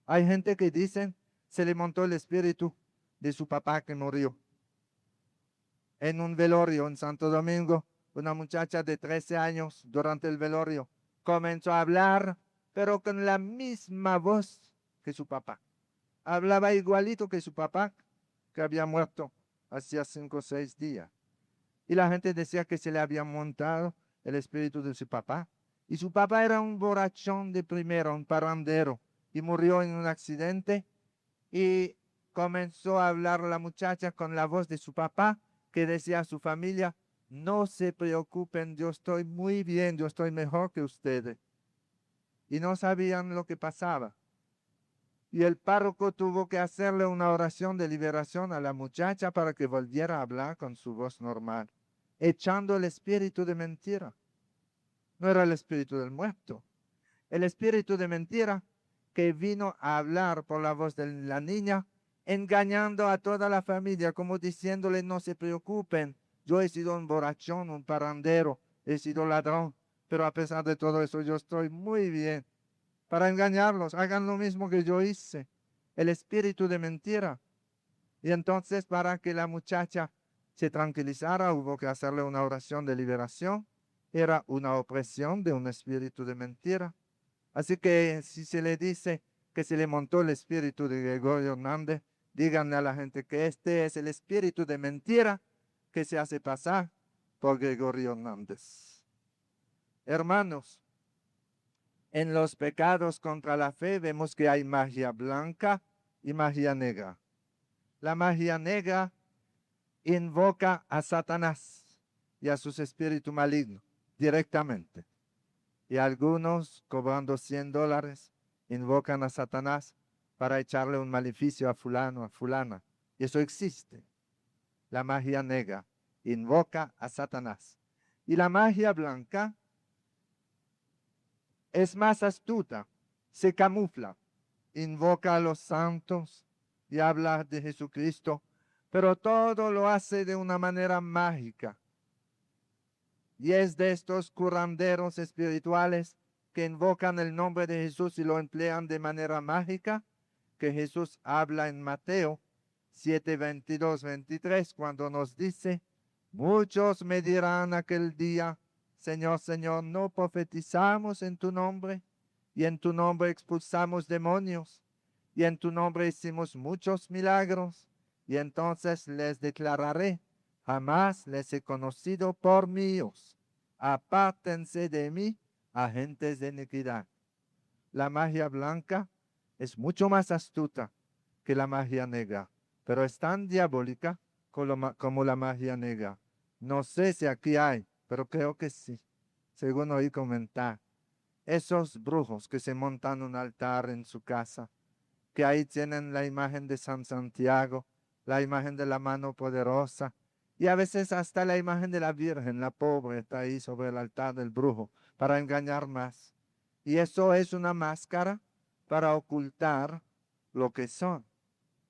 Hay gente que dicen se le montó el espíritu de su papá que murió. En un velorio en Santo Domingo, una muchacha de 13 años durante el velorio comenzó a hablar, pero con la misma voz que su papá. Hablaba igualito que su papá, que había muerto hacía 5 o 6 días. Y la gente decía que se le había montado el espíritu de su papá. Y su papá era un borrachón de primera, un parrandero, y murió en un accidente. Y comenzó a hablar la muchacha con la voz de su papá, que decía a su familia, no se preocupen, yo estoy muy bien, yo estoy mejor que ustedes. Y no sabían lo que pasaba. Y el párroco tuvo que hacerle una oración de liberación a la muchacha para que volviera a hablar con su voz normal, echando el espíritu de mentira. No era el espíritu del muerto, el espíritu de mentira que vino a hablar por la voz de la niña, engañando a toda la familia, como diciéndole, no se preocupen, yo he sido un borrachón, un parrandero, he sido ladrón, pero a pesar de todo eso yo estoy muy bien. Para engañarlos, hagan lo mismo que yo hice, el espíritu de mentira. Y entonces para que la muchacha se tranquilizara, hubo que hacerle una oración de liberación. Era una opresión de un espíritu de mentira. Así que si se le dice que se le montó el espíritu de Gregorio Hernández, díganle a la gente que este es el espíritu de mentira que se hace pasar por Gregorio Hernández. Hermanos, en los pecados contra la fe vemos que hay magia blanca y magia negra. La magia negra invoca a Satanás y a sus espíritus malignos directamente. Y algunos, cobrando $100, invocan a Satanás para echarle un maleficio a fulano, a fulana. Y eso existe. La magia negra invoca a Satanás. Y la magia blanca es más astuta, se camufla, invoca a los santos y habla de Jesucristo, pero todo lo hace de una manera mágica. y es de estos curanderos espirituales que invocan el nombre de Jesús y lo emplean de manera mágica, que Jesús habla en Mateo 7, 22, 23, cuando nos dice: muchos me dirán aquel día, Señor, Señor, ¿no profetizamos en tu nombre? Y en tu nombre expulsamos demonios, y en tu nombre hicimos muchos milagros. Y entonces les declararé: jamás les he conocido por míos. Apártense de mí, agentes de iniquidad. La magia blanca es mucho más astuta que la magia negra, pero es tan diabólica como la magia negra. No sé si aquí hay, pero creo que sí, según oí comentar. Esos brujos que se montan un altar en su casa, que ahí tienen la imagen de San Santiago, la imagen de la mano poderosa, y a veces hasta la imagen de la Virgen, la pobre, está ahí sobre el altar del brujo, para engañar más. Y eso es una máscara para ocultar lo que son.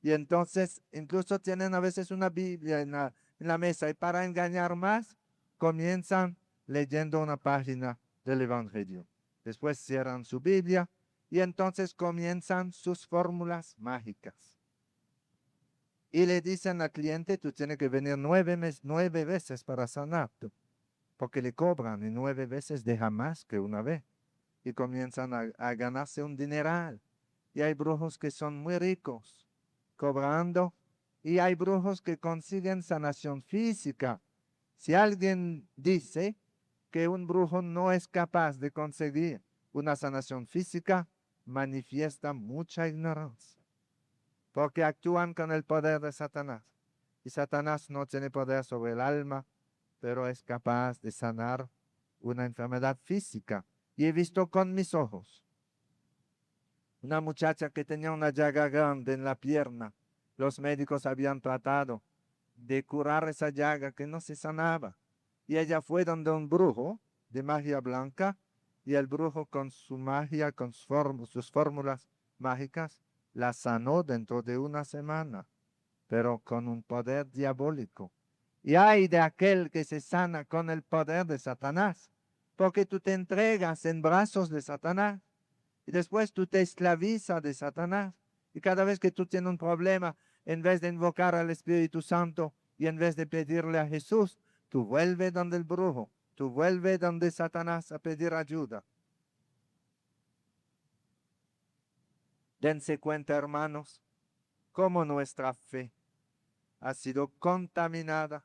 Y entonces incluso tienen a veces una Biblia en la mesa, y para engañar más comienzan leyendo una página del Evangelio. Después cierran su Biblia y entonces comienzan sus fórmulas mágicas. Y le dicen al cliente: tú tienes que venir 9 veces para sanarte, porque le cobran, y 9 veces deja más que una vez. Y comienzan a ganarse un dineral. Y hay brujos que son muy ricos cobrando, y hay brujos que consiguen sanación física. Si alguien dice que un brujo no es capaz de conseguir una sanación física, manifiesta mucha ignorancia, porque actúan con el poder de Satanás. Y Satanás no tiene poder sobre el alma, pero es capaz de sanar una enfermedad física. Y he visto con mis ojos una muchacha que tenía una llaga grande en la pierna. Los médicos habían tratado de curar esa llaga que no se sanaba. Y ella fue donde un brujo de magia blanca, y el brujo con su magia, con sus fórmulas mágicas, la sanó dentro de una semana, pero con un poder diabólico. Y hay de aquel que se sana con el poder de Satanás, porque tú te entregas en brazos de Satanás y después tú te esclavizas de Satanás. Y cada vez que tú tienes un problema, en vez de invocar al Espíritu Santo y en vez de pedirle a Jesús, tú vuelves donde el brujo, tú vuelves donde Satanás a pedir ayuda. Dense cuenta, hermanos, cómo nuestra fe ha sido contaminada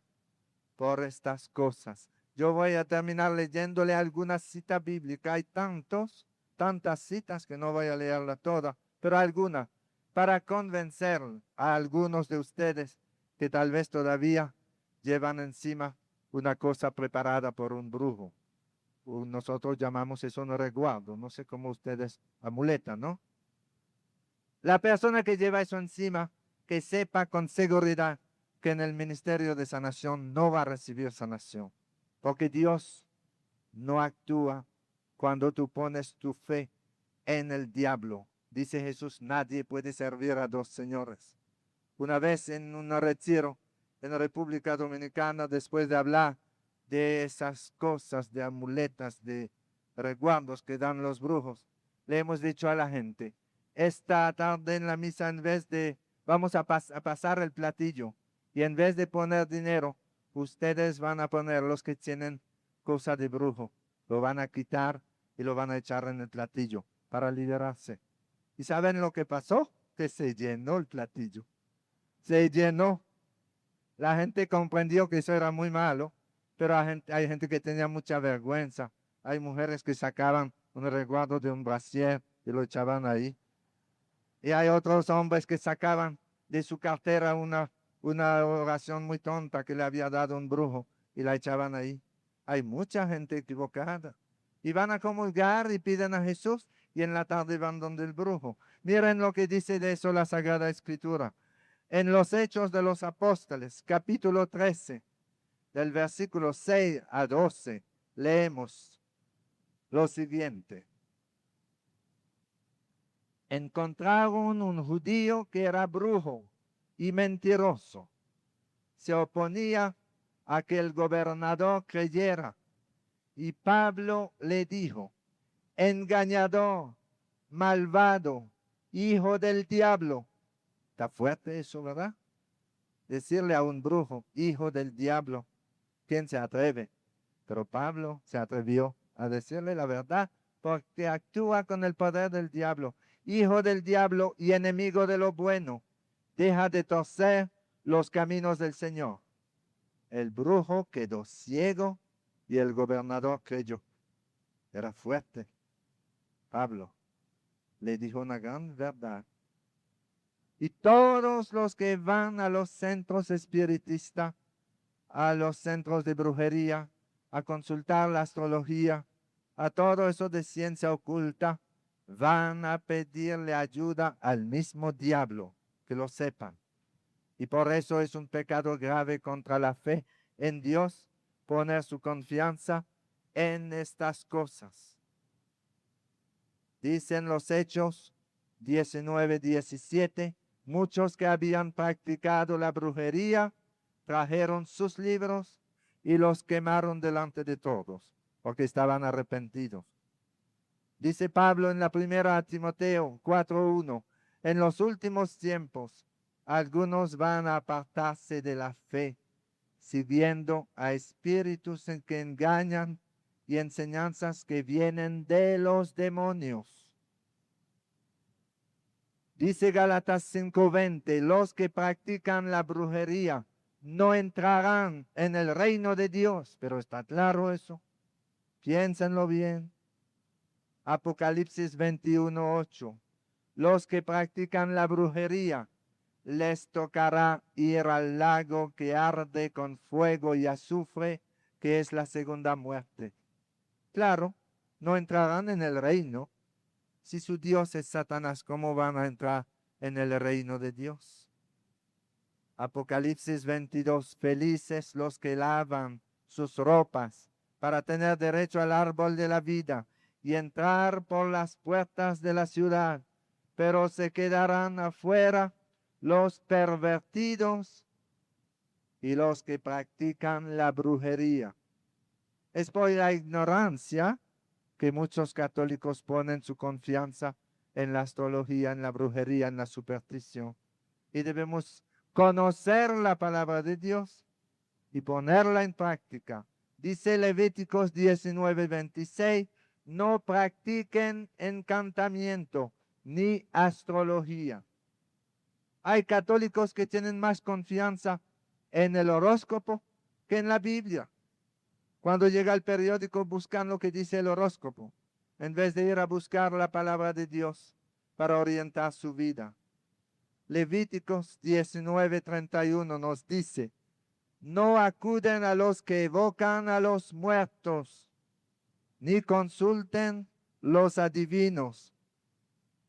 por estas cosas. Yo voy a terminar leyéndole algunas citas bíblicas. Hay tantas citas que no voy a leerla toda, pero algunas, para convencer a algunos de ustedes que tal vez todavía llevan encima una cosa preparada por un brujo. Nosotros llamamos eso un resguardo, no sé cómo ustedes, amuleta, ¿no? La persona que lleva eso encima, que sepa con seguridad que en el ministerio de sanación no va a recibir sanación, porque Dios no actúa cuando tú pones tu fe en el diablo. Dice Jesús: nadie puede servir a dos señores. Una vez en un retiro en la República Dominicana, después de hablar de esas cosas, de amuletas, de resguardos que dan los brujos, le hemos dicho a la gente: esta tarde en la misa, en vez de, vamos a pasar el platillo, y en vez de poner dinero, ustedes van a poner, los que tienen cosa de brujo, lo van a quitar y lo van a echar en el platillo para liberarse. ¿Y saben lo que pasó? Que se llenó el platillo. Se llenó. La gente comprendió que eso era muy malo, pero hay gente que tenía mucha vergüenza. Hay mujeres que sacaban un resguardo de un brasier y lo echaban ahí. Y hay otros hombres que sacaban de su cartera una oración muy tonta que le había dado un brujo y la echaban ahí. Hay mucha gente equivocada. Y van a comulgar y piden a Jesús, y en la tarde van donde el brujo. Miren lo que dice de eso la Sagrada Escritura. En los Hechos de los Apóstoles, capítulo 13, del versículo 6 a 12, leemos lo siguiente. Encontraron un judío que era brujo y mentiroso. Se oponía a que el gobernador creyera Y Pablo le dijo, engañador, malvado, hijo del diablo. Está fuerte eso, ¿verdad? Decirle a un brujo, hijo del diablo, ¿quién se atreve? Pero Pablo se atrevió a decirle la verdad porque actúa con el poder del diablo. Hijo del diablo y enemigo de lo bueno, deja de torcer los caminos del Señor. El brujo quedó ciego y el gobernador creyó. Era fuerte. Pablo le dijo una gran verdad. Y todos los que van a los centros espiritistas, a los centros de brujería, a consultar la astrología, a todo eso de ciencia oculta, van a pedirle ayuda al mismo diablo, que lo sepan. Y por eso es un pecado grave contra la fe en Dios poner su confianza en estas cosas. Dicen los Hechos 19:17, muchos que habían practicado la brujería trajeron sus libros y los quemaron delante de todos, porque estaban arrepentidos. Dice Pablo en la primera a Timoteo 4:1, en los últimos tiempos algunos van a apartarse de la fe, siguiendo a espíritus en que engañan y enseñanzas que vienen de los demonios. Dice Gálatas 5:20, los que practican la brujería no entrarán en el reino de Dios. Pero está claro eso. Piénsenlo bien. Apocalipsis 21:8, los que practican la brujería les tocará ir al lago que arde con fuego y azufre, que es la segunda muerte. Claro, no entrarán en el reino. Si su Dios es Satanás, ¿cómo van a entrar en el reino de Dios? Apocalipsis 22, felices los que lavan sus ropas para tener derecho al árbol de la vida y entrar por las puertas de la ciudad, pero se quedarán afuera los pervertidos y los que practican la brujería. Es por la ignorancia que muchos católicos ponen su confianza en la astrología, en la brujería, en la superstición. Y debemos conocer la palabra de Dios y ponerla en práctica. Dice Levíticos 19:26, no practiquen encantamiento ni astrología. Hay católicos que tienen más confianza en el horóscopo que en la Biblia. Cuando llega el periódico buscan lo que dice el horóscopo, en vez de ir a buscar la palabra de Dios para orientar su vida. Levíticos 19:31 nos dice, no acuden a los que evocan a los muertos, ni consulten los adivinos,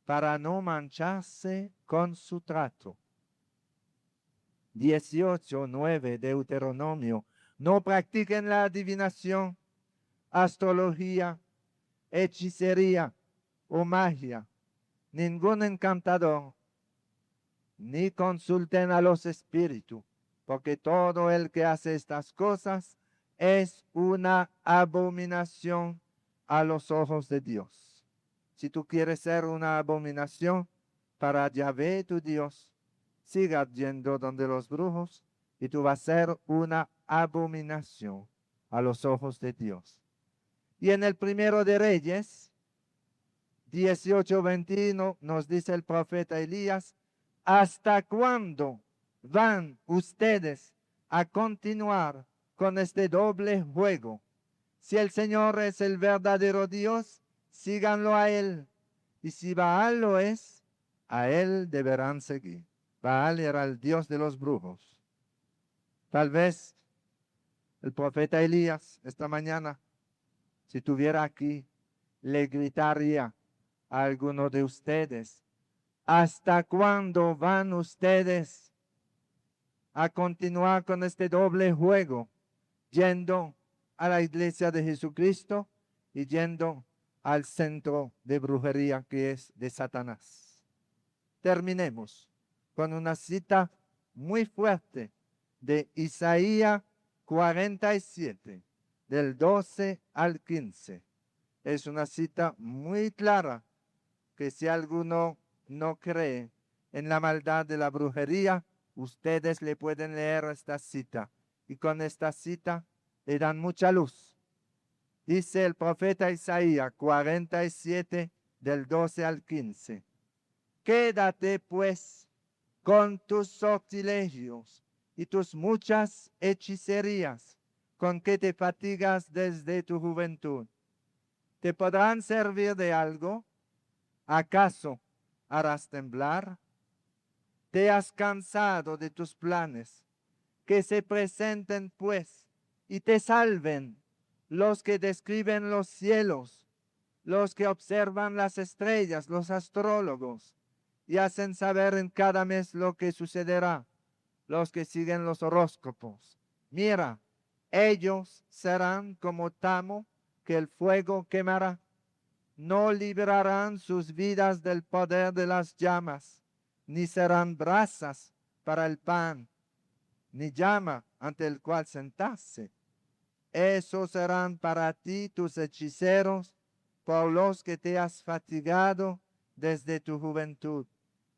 para no mancharse con su trato. 18:9 Deuteronomio, no practiquen la adivinación, astrología, hechicería o magia, ningún encantador, ni consulten a los espíritus, porque todo el que hace estas cosas es una abominación a los ojos de Dios. Si tú quieres ser una abominación para Yahvé tu Dios, siga yendo donde los brujos y tú vas a ser una abominación a los ojos de Dios. Y en el primero de Reyes 18:21 nos dice el profeta Elías, ¿hasta cuándo van ustedes a continuar con este doble juego? Si el Señor es el verdadero Dios, síganlo a Él. Y si Baal lo es, a Él deberán seguir. Baal era el Dios de los brujos. Tal vez el profeta Elías esta mañana, si estuviera aquí, le gritaría a alguno de ustedes, ¿hasta cuándo van ustedes a continuar con este doble juego, yendo a la iglesia de Jesucristo y yendo al centro de brujería que es de Satanás? Terminemos con una cita muy fuerte de Isaías 47. del 12 al 15. Es una cita muy clara que si alguno no cree en la maldad de la brujería, ustedes le pueden leer esta cita. Y con esta cita le dan mucha luz. Dice el profeta Isaías 47 del 12 al 15. Quédate pues con tus sortilegios y tus muchas hechicerías, con que te fatigas desde tu juventud. ¿Te podrán servir de algo? ¿Acaso harás temblar? ¿Te has cansado de tus planes? Que se presenten pues y te salven los que describen los cielos, los que observan las estrellas, los astrólogos, y hacen saber en cada mes lo que sucederá, los que siguen los horóscopos. Mira, ellos serán como tamo que el fuego quemará. No librarán sus vidas del poder de las llamas, ni serán brasas para el pan, ni llama ante el cual sentarse. Esos serán para ti tus hechiceros, por los que te has fatigado desde tu juventud.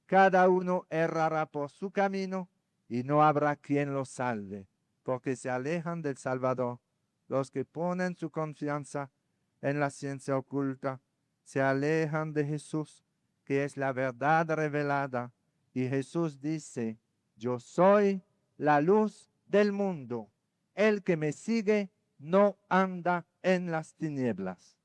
Cada uno errará por su camino y no habrá quien los salve, porque se alejan del Salvador. Los que ponen su confianza en la ciencia oculta se alejan de Jesús, que es la verdad revelada. Y Jesús dice, yo soy la luz del mundo. El que me sigue no anda en las tinieblas.